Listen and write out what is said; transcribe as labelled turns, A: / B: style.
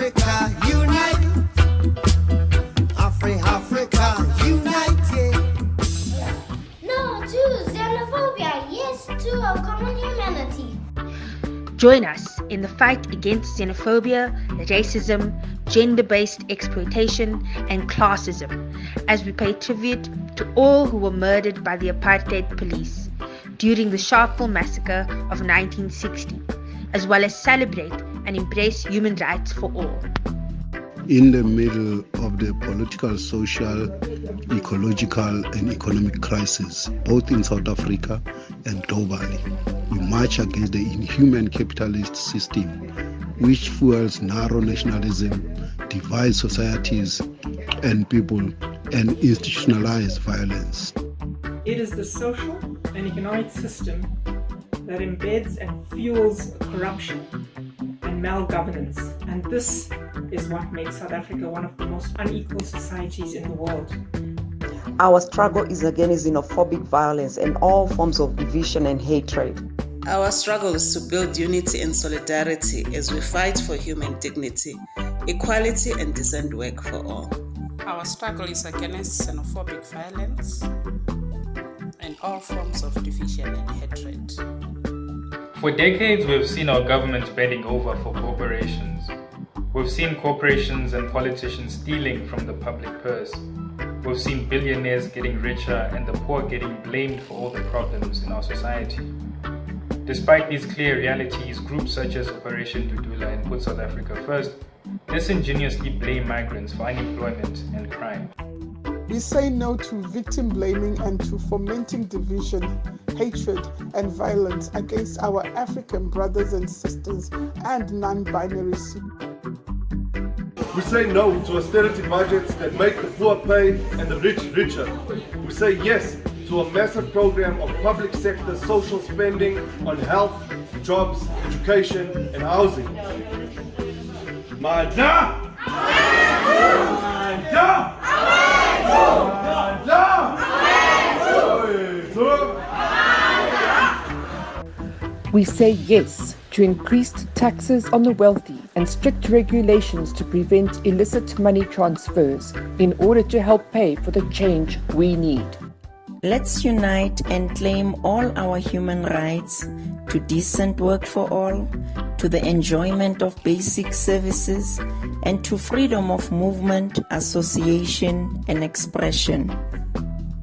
A: Africa, unite. Africa, unite, yeah.
B: No to xenophobia, yes to a common humanity.
C: Join us in the fight against xenophobia, racism, gender-based exploitation, and classism as we pay tribute to all who were murdered by the apartheid police during the Sharpeville massacre of 1960, as well as celebrate and embrace human rights for all.
D: In the middle of the political, social, ecological and economic crisis, both in South Africa and globally, we march against the inhuman capitalist system which fuels narrow nationalism, divides societies and people, and institutionalized violence.
E: It is the social and economic system that embeds and fuels corruption and malgovernance, and this is what makes South Africa one of the most unequal societies in the world.
F: Our struggle is against xenophobic violence and all forms of division and hatred.
G: Our struggle is to build unity and solidarity as we fight for human dignity, equality and decent work for all.
H: Our struggle is against xenophobic violence and all forms of division and hatred.
I: For decades, we've seen our government bending over for corporations. We've seen corporations and politicians stealing from the public purse. We've seen billionaires getting richer and the poor getting blamed for all the problems in our society. Despite these clear realities, groups such as Operation Dudula and Put South Africa First disingenuously blame migrants for unemployment and crime.
J: We say no to victim blaming and to fomenting division, hatred and violence against our African brothers and sisters and non-binary.
K: We say no to austerity budgets that make the poor pay and the rich richer. We say yes to a massive program of public sector social spending on health, jobs, education and housing. Manda! Manda!
L: We say yes to increased taxes on the wealthy and strict regulations to prevent illicit money transfers in order to help pay for the change we need.
F: Let's unite and claim all our human rights to decent work for all, to the enjoyment of basic services, and to freedom of movement, association, and expression.